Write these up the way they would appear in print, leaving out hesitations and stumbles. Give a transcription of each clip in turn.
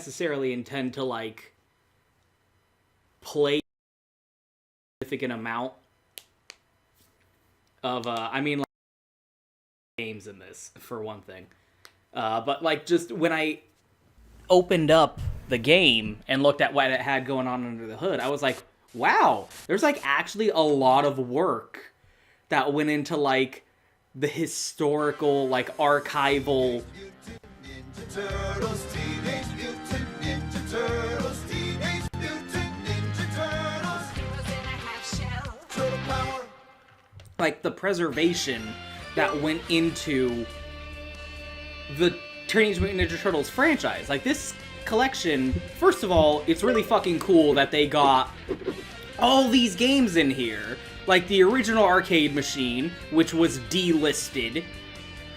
necessarily intend to, like, play a significant amount of, I mean, like, games in this, for one thing. But, like, just when I opened up the game and looked at what it had going on under the hood, I was like, wow, there's, like, actually a lot of work that went into, like, the historical, like, archival... like, the preservation that went into the Teenage Mutant Ninja Turtles franchise. Like, this collection, first of all, it's really fucking cool that they got all these games in here. Like, the original arcade machine, which was delisted.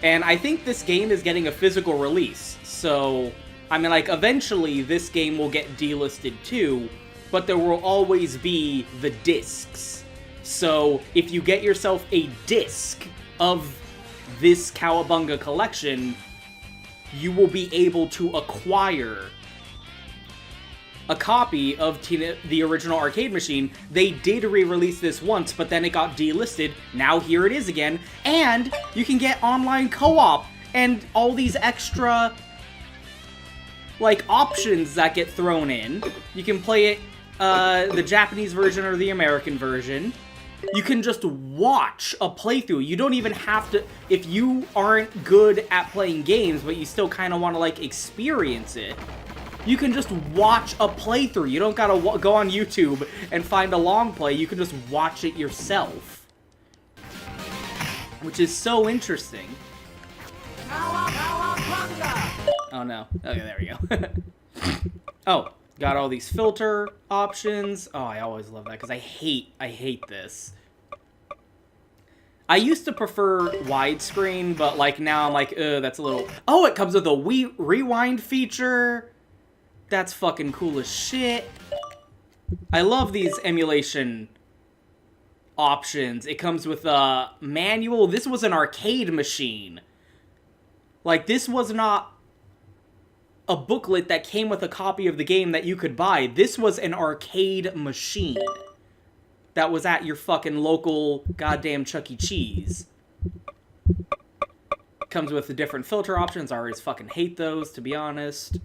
And I think this game is getting a physical release. So, I mean, like, eventually this game will get delisted too, but there will always be the discs. So, if you get yourself a disc of this Cowabunga collection, you will be able to acquire a copy of the original arcade machine. They did re-release this once, but then it got delisted. Now here it is again, and you can get online co-op and all these extra, like, options that get thrown in. You can play it, the Japanese version or the American version. You can just watch a playthrough. You don't even have to... If you aren't good at playing games, but you still kind of want to, like, experience it, you can just watch a playthrough. You don't gotta go on YouTube and find a long play. You can just watch it yourself. Which is so interesting. Oh, no. Okay, there we go. Oh. Got all these filter options. Oh, I always love that, because I hate this. I used to prefer widescreen, but, like, now I'm like, that's a little... Oh, it comes with a rewind feature. That's fucking cool as shit. I love these emulation options. It comes with a manual. This was an arcade machine. Like, this was not a booklet that came with a copy of the game that you could buy. This was an arcade machine that was at your fucking local goddamn Chuck E. Cheese. Comes with the different filter options. I always fucking hate those, to be honest.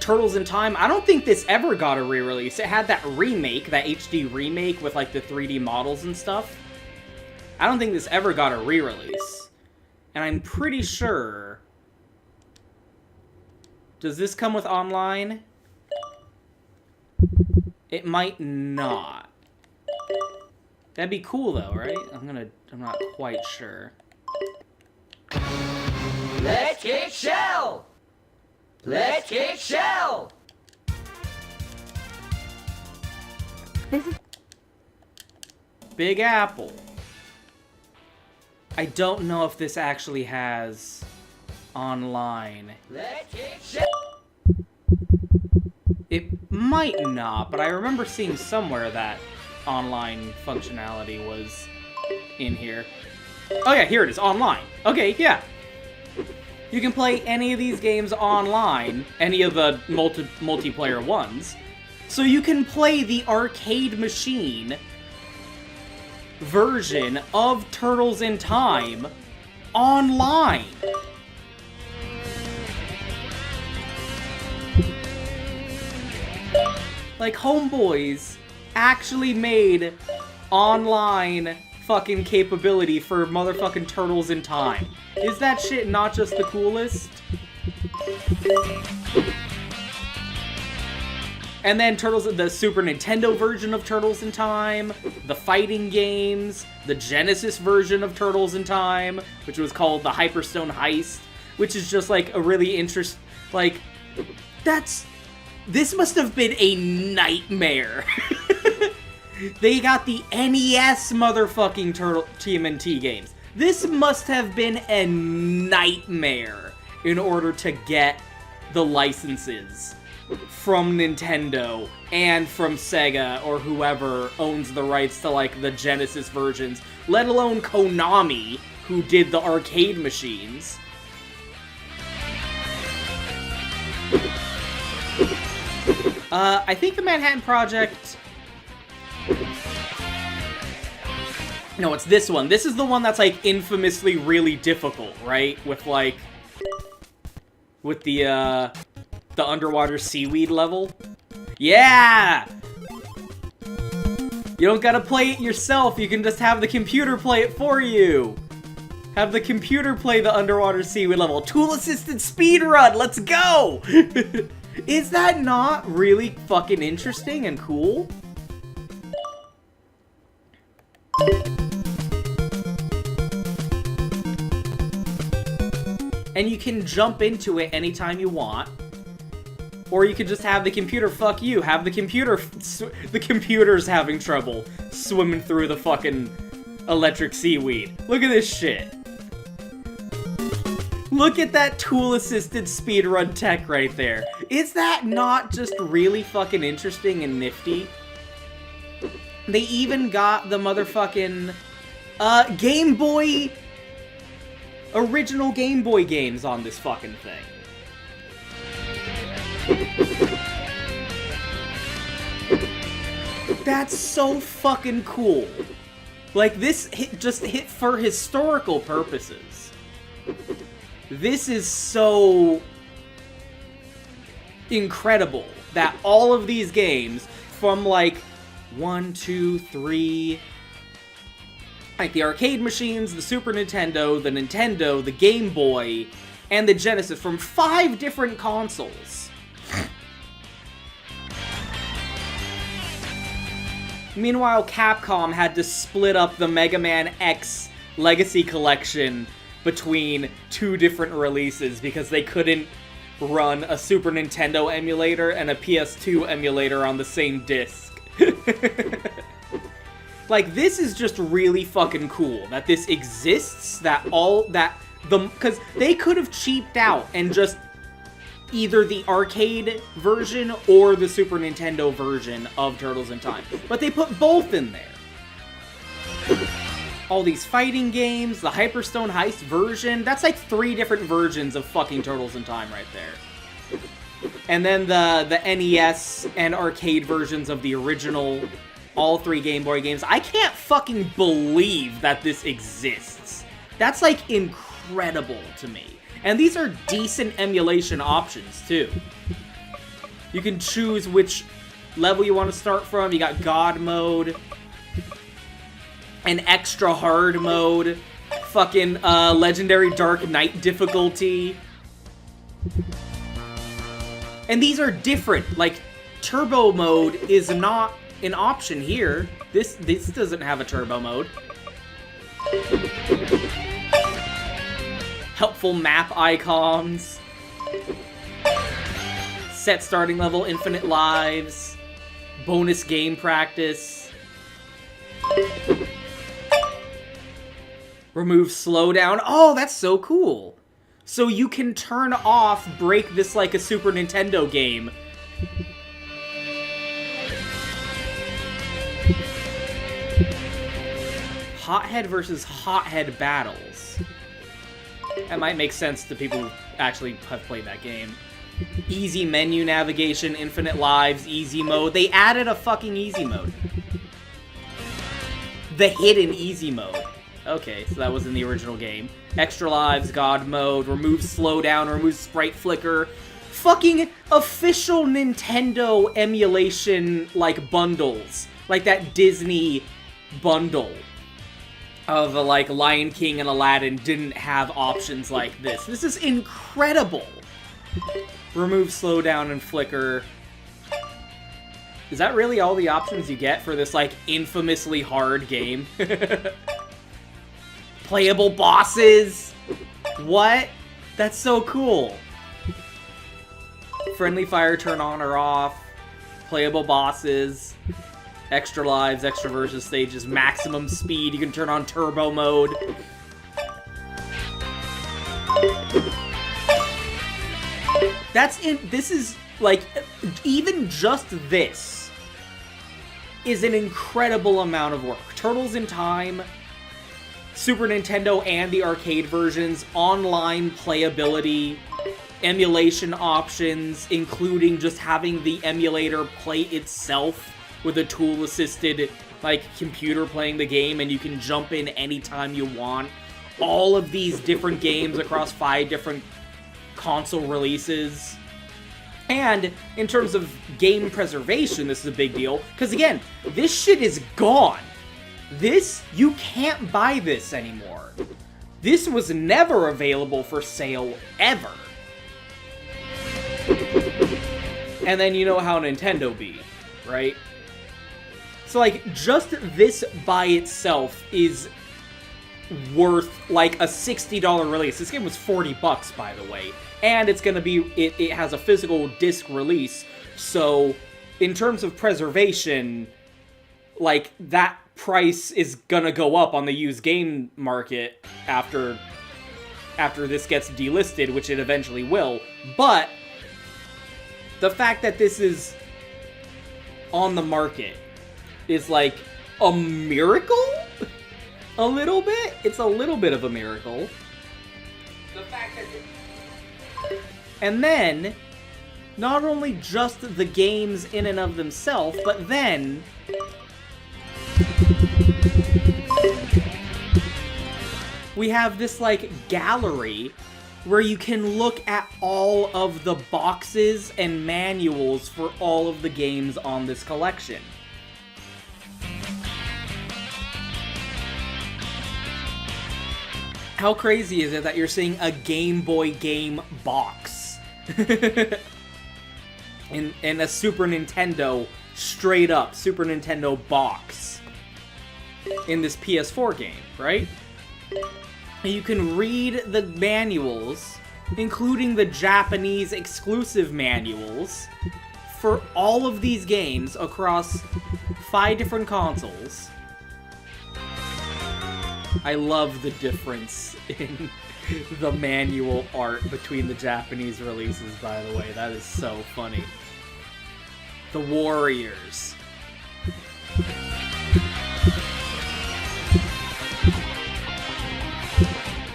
Turtles in Time. I don't think this ever got a re-release. It had that remake, that HD remake with, like, the 3D models and stuff. I don't think this ever got a re-release. And I'm pretty sure... Does this come with online? It might not. That'd be cool though, right? I'm not quite sure. Let's kick shell! Let's kick shell! Big Apple. I don't know if this actually has online. Let's kick shell! It might not, but I remember seeing somewhere that online functionality was in here. Oh yeah, here it is, online. Okay, yeah. You can play any of these games online, any of the multiplayer ones. So you can play the arcade machine version of Turtles in Time online. Like, Homeboys actually made online fucking capability for motherfucking Turtles in Time. Is that shit not just the coolest? And then the Super Nintendo version of Turtles in Time, the fighting games, the Genesis version of Turtles in Time, which was called the Hyperstone Heist, which is just, like, a really interesting, like, this must have been a nightmare. They got the NES motherfucking TMNT games. This must have been a nightmare in order to get the licenses from Nintendo and from Sega or whoever owns the rights to, like, the Genesis versions, let alone Konami, who did the arcade machines. I think the Manhattan Project... No, it's this one. This is the one that's, like, infamously really difficult, right? With, like... With the underwater seaweed level. Yeah! You don't gotta play it yourself, you can just have the computer play it for you! Have the computer play the underwater seaweed level. Tool-assisted speedrun, let's go! Is that not really fucking interesting and cool? And you can jump into it anytime you want. Or you could just have the computer fuck you. Have the computer... The computer's having trouble swimming through the fucking electric seaweed. Look at this shit. Look at that tool-assisted speedrun tech right there. Is that not just really fucking interesting and nifty? They even got the motherfucking... Game Boy... Original Game Boy games on this fucking thing. That's so fucking cool. Like, this just hit for historical purposes. This is so incredible that all of these games from, like, 1, 2, 3... Like, the arcade machines, the Super Nintendo, the Game Boy, and the Genesis from 5 different consoles. Meanwhile, Capcom had to split up the Mega Man X Legacy Collection between 2 different releases because they couldn't run a Super Nintendo emulator and a PS2 emulator on the same disc. Like, this is just really fucking cool that this exists, because they could have cheaped out and just either the arcade version or the Super Nintendo version of Turtles in Time. But they put both in there. All these fighting games, the Hyperstone Heist version, that's like 3 different versions of fucking Turtles in Time right there. And then the NES and arcade versions of the original, all 3 Game Boy games. I can't fucking believe that this exists. That's like incredible to me. And these are decent emulation options, too. You can choose which level you want to start from. You got God mode, an extra hard mode, fucking legendary Dark Knight difficulty. And these are different. Like, turbo mode is not an option here. This doesn't have a turbo mode. Helpful map icons. Set starting level, infinite lives. Bonus game practice. Remove slowdown. Oh, that's so cool. So you can turn off break this like a Super Nintendo game. Hothead versus Hothead battles. That might make sense to people who actually have played that game. Easy menu navigation, infinite lives, easy mode. They added a fucking easy mode. The hidden easy mode. Okay, so that was in the original game. Extra lives, God mode, remove slowdown, remove sprite flicker. Fucking official Nintendo emulation, like, bundles. Like that Disney bundle of, like, Lion King and Aladdin didn't have options like this. This is incredible! Remove slowdown and flicker. Is that really all the options you get for this, like, infamously hard game? Playable bosses! What? That's so cool! Friendly fire turn on or off. Playable bosses. Extra lives, extra versus stages, maximum speed. You can turn on turbo mode. This is, like, even just this is an incredible amount of work. Turtles in Time, Super Nintendo and the arcade versions, online playability, emulation options, including just having the emulator play itself with a tool-assisted, like, computer playing the game, and you can jump in anytime you want. All of these different games across 5 different console releases. And in terms of game preservation, this is a big deal, because again, this shit is gone. You can't buy this anymore. This was never available for sale, ever. And then you know how Nintendo be, right? So, like, just this by itself is worth, like, a $60 release. This game was $40, by the way. And it's gonna be, it has a physical disc release, so in terms of preservation, like, that price is gonna go up on the used game market after this gets delisted, which it eventually will. But the fact that this is on the market is, like, a miracle? A little bit? It's a little bit of a miracle. The fact that and then, not only just the games in and of themselves, but then we have this, like, gallery where you can look at all of the boxes and manuals for all of the games on this collection. How crazy is it that you're seeing a Game Boy game box in a Super Nintendo, straight up Super Nintendo box in this PS4 game, right? And you can read the manuals, including the Japanese exclusive manuals, for all of these games across 5 different consoles. I love the difference in the manual art between the Japanese releases, by the way. That is so funny. The Warriors.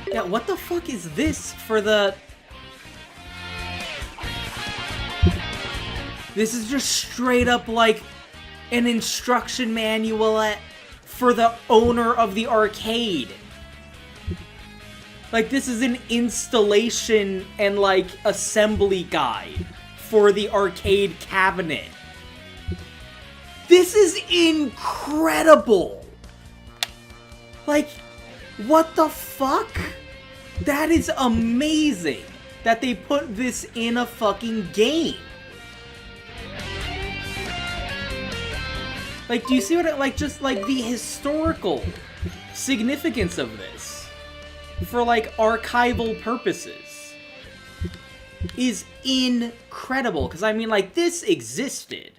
Yeah, what the fuck is this for the... This is just straight up, like, an instruction manual for the owner of the arcade. Like, this is an installation and, like, assembly guide for the arcade cabinet. This is incredible! Like, what the fuck? That is amazing that they put this in a fucking game. Like, do you see what it, like, just, like, the historical significance of this for, like, archival purposes is incredible. Because, I mean, like, this existed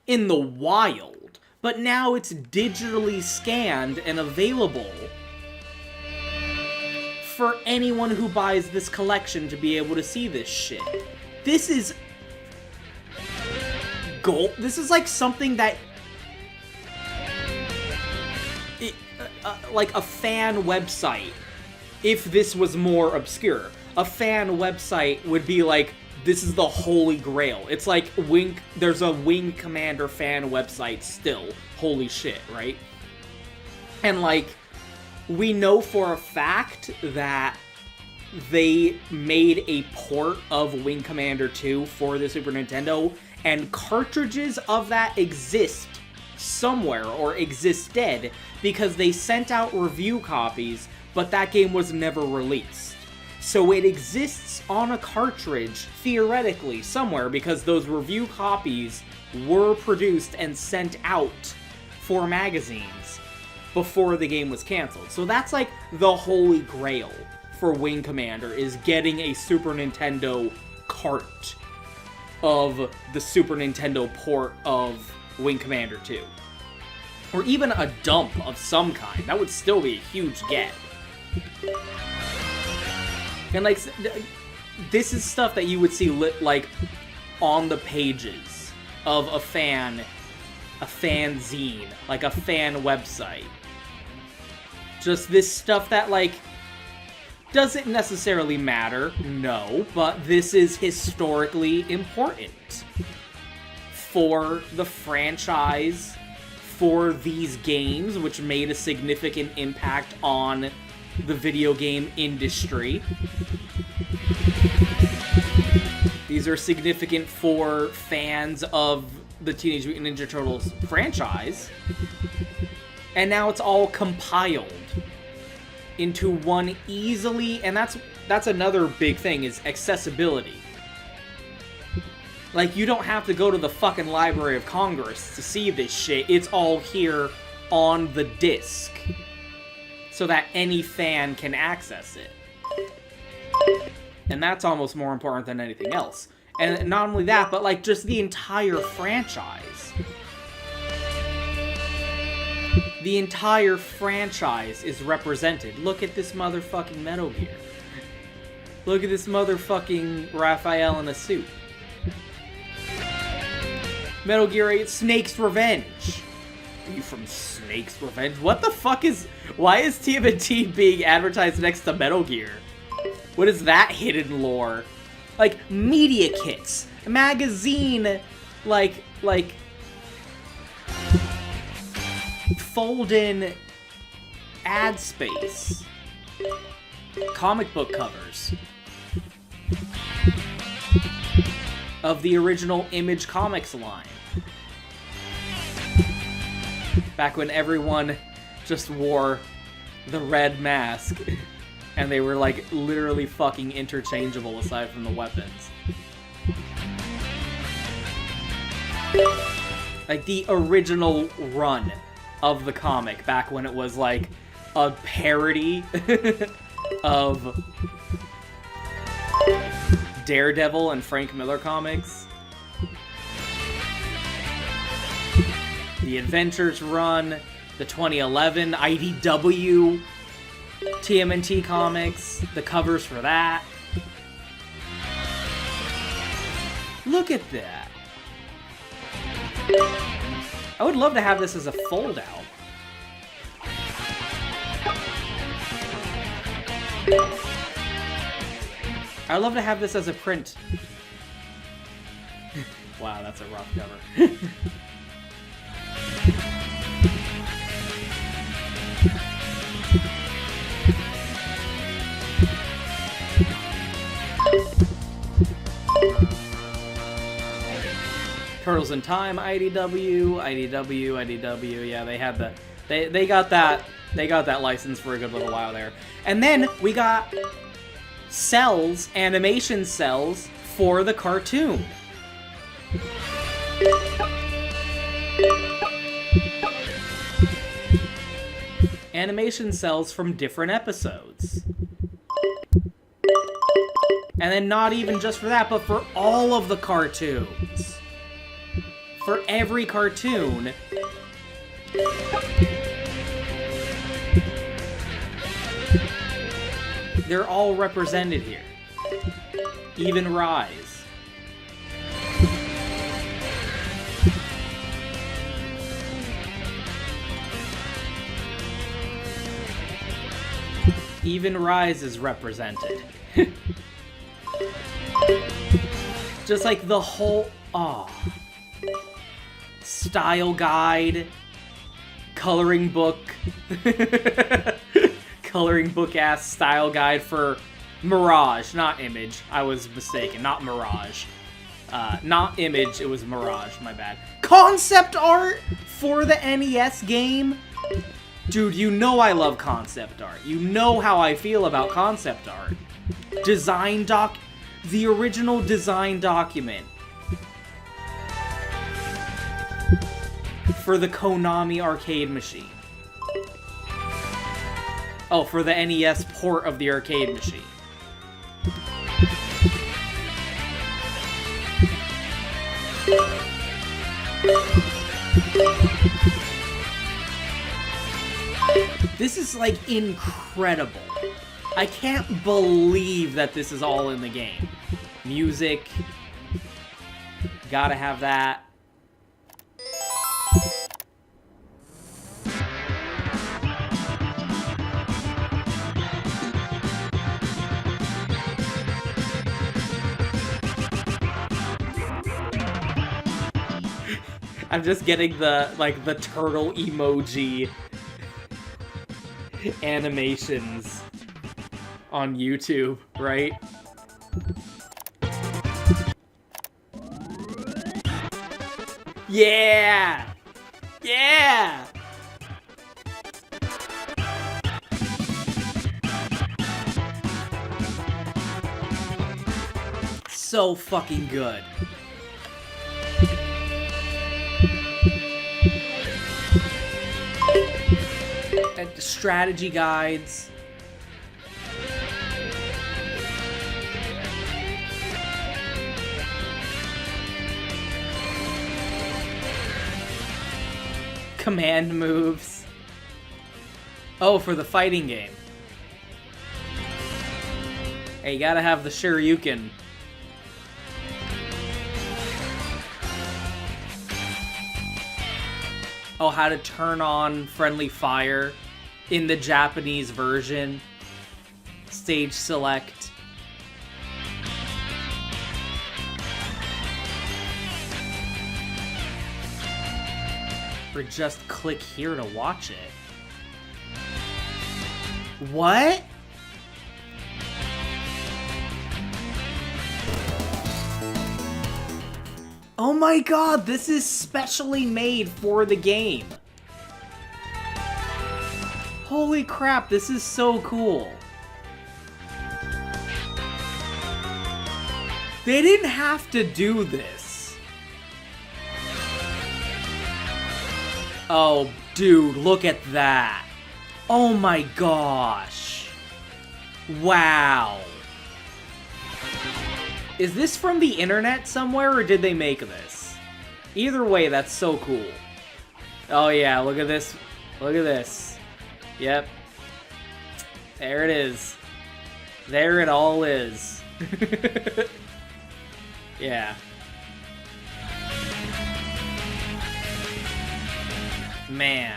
in the wild, but now it's digitally scanned and available for anyone who buys this collection to be able to see this shit. This is gold. This is, like, something that like a fan website, if this was more obscure, a fan website would be like, this is the holy grail. It's like there's a Wing Commander fan website still. Holy shit, right? And, like, we know for a fact that they made a port of Wing Commander 2 for the Super Nintendo, and cartridges of that exist somewhere, or existed, because they sent out review copies, but that game was never released. So it exists on a cartridge, theoretically, somewhere, because those review copies were produced and sent out for magazines before the game was canceled. So that's, like, the holy grail for Wing Commander, is getting a Super Nintendo cart of the Super Nintendo port of Wing Commander 2. Or even a dump of some kind. That would still be a huge get. And, like, this is stuff that you would see lit, like, on the pages of a fanzine, like a fan website. Just this stuff that, like, Does it necessarily matter? No, but this is historically important for the franchise, for these games, which made a significant impact on the video game industry. These are significant for fans of the Teenage Mutant Ninja Turtles franchise. And now it's all compiled into one easily, and that's another big thing, is accessibility. Like, you don't have to go to the fucking Library of Congress to see this shit. It's all here on the disc, so that any fan can access it. And that's almost more important than anything else. And not only that, but like just the entire franchise. The entire franchise is represented. Look at this motherfucking Metal Gear. Look at this motherfucking Raphael in a suit. Metal Gear 8 Snake's Revenge. Are you from Snake's Revenge? What the fuck is... Why is TMNT being advertised next to Metal Gear? What is that hidden lore? Like, media kits. Magazine. Like... Fold-in ad space. Comic book covers. Of the original Image Comics line. Back when everyone just wore the red mask. And they were, like, literally fucking interchangeable aside from the weapons. Like, the original run of the comic, back when it was, like, a parody of Daredevil and Frank Miller comics. The Adventures run, the 2011 IDW TMNT comics, the covers for that. Look at that. I would love to have this as a fold-out. I'd love to have this as a print. Wow, that's a rough cover. Turtles in Time, IDW, yeah, they had the they got that license for a good little while there. And then we got cells, animation cells for the cartoon. Animation cells from different episodes. And then not even just for that, but for all of the cartoons. For every cartoon, they're all represented here. Even Rise. Even Rise is represented. Just like the whole... Aw. Style guide, coloring book, coloring book ass style guide for Mirage, not Image. I was mistaken, not Mirage. Not Image, it was Mirage, my bad. Concept art for the NES game? Dude, you know I love concept art. You know how I feel about concept art. The original design document. For the Konami arcade machine. Oh, for the NES port of the arcade machine. This is, like, incredible. I can't believe that this is all in the game. Music. Gotta have that. I'm just getting the, like, the turtle emoji animations on YouTube, right? Yeah! Yeah! So fucking good. And strategy guides. Command moves. Oh, for the fighting game. Hey, you gotta have the Shoryuken. Oh, how to turn on friendly fire in the Japanese version. Stage select. Or just click here to watch it. What? Oh my god, this is specially made for the game. Holy crap, this is so cool. They didn't have to do this. Oh, dude, look at that. Oh my gosh. Wow. Is this from the internet somewhere, or did they make this? Either way, that's so cool. Oh yeah, look at this. Look at this. Yep. There it is. There it all is. Yeah. Man.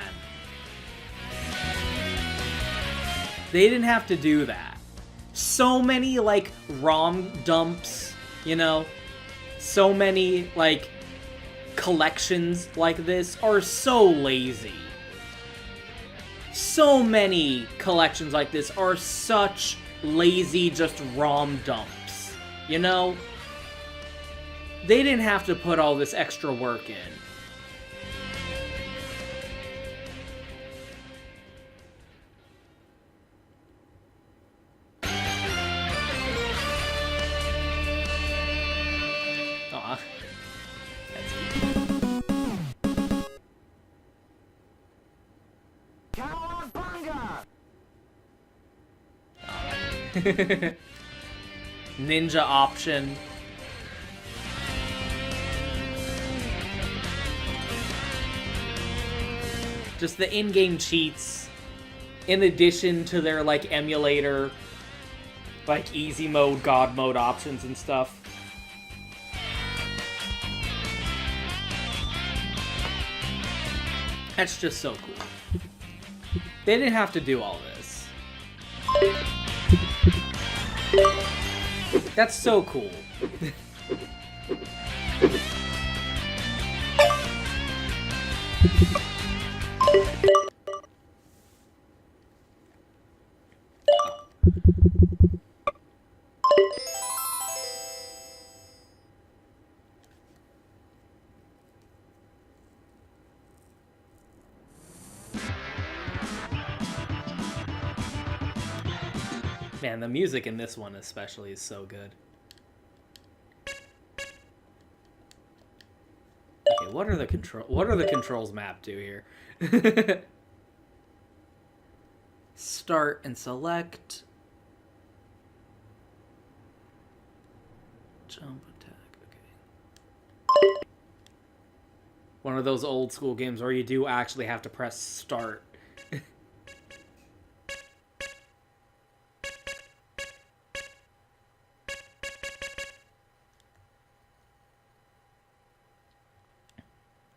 They didn't have to do that. So many, like, ROM dumps, you know? So many, like, collections like this are so lazy. So many collections like this are such lazy, just ROM dumps, you know? They didn't have to put all this extra work in. Aw. That's cute. Cowabunga! Ninja option. Just the in-game cheats, in addition to their, like, emulator, like, easy mode, god mode options and stuff. That's just so cool. They didn't have to do all this. That's so cool. Man, the music in this one especially is so good. Okay, what are the controls mapped to here? Start and select. Jump attack, okay. One of those old school games where you do actually have to press start.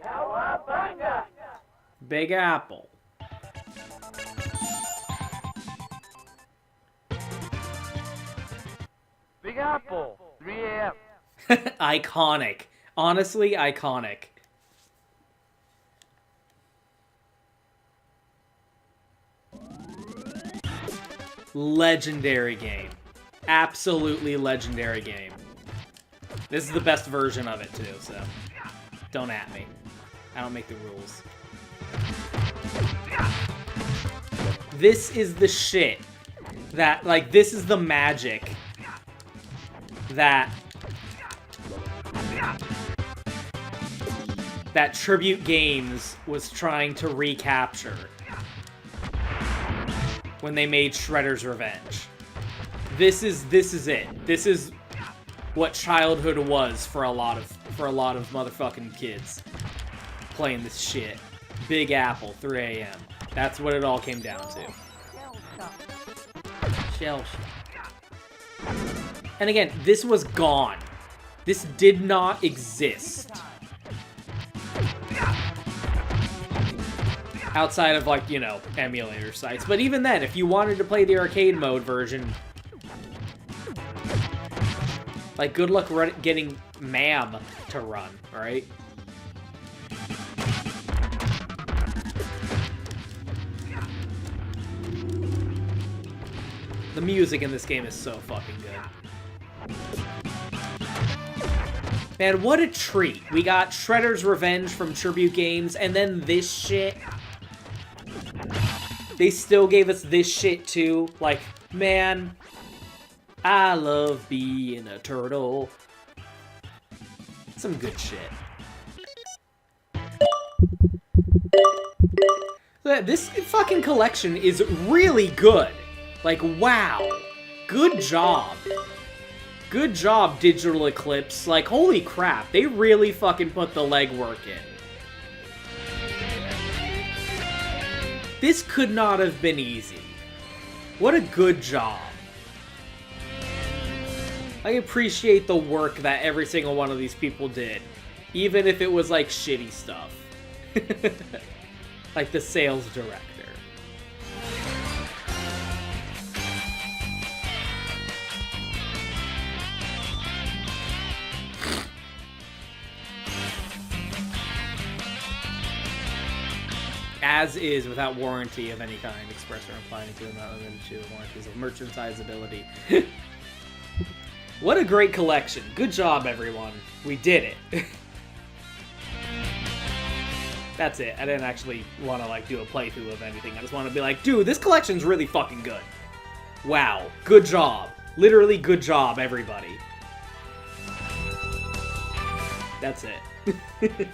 Cowabunga! Big Apple. Big Apple, 3 a.m. Iconic. Honestly, iconic. Legendary game. Absolutely legendary game. This is the best version of it, too, so don't at me. I don't make the rules. This is the shit that, like, this is the magic that Tribute Games was trying to recapture when they made Shredder's Revenge. This is it. This is what childhood was for a lot of motherfucking kids playing this shit. Big Apple, 3 a.m. That's what it all came down to. Shell shock. And again, this was gone. This did not exist. Outside of, like, you know, emulator sites. But even then, if you wanted to play the arcade mode version, like, good luck getting MAM to run, right? The music in this game is so fucking good. Man, what a treat. We got Shredder's Revenge from Tribute Games, and then this shit. They still gave us this shit, too. Like, man, I love being a turtle. Some good shit. This fucking collection is really good. Like, wow. Good job. Good job, Digital Eclipse. Like, holy crap. They really fucking put the legwork in. This could not have been easy. What a good job. I appreciate the work that every single one of these people did. Even if it was, like, shitty stuff. Like the sales director. As is, without warranty of any kind, express or implied into not limited to the warranties of merchandisability. What a great collection. Good job, everyone. We did it. That's it. I didn't actually want to, like, do a playthrough of anything. I just want to be like, dude, this collection's really fucking good. Wow. Good job. Literally good job, everybody. That's it.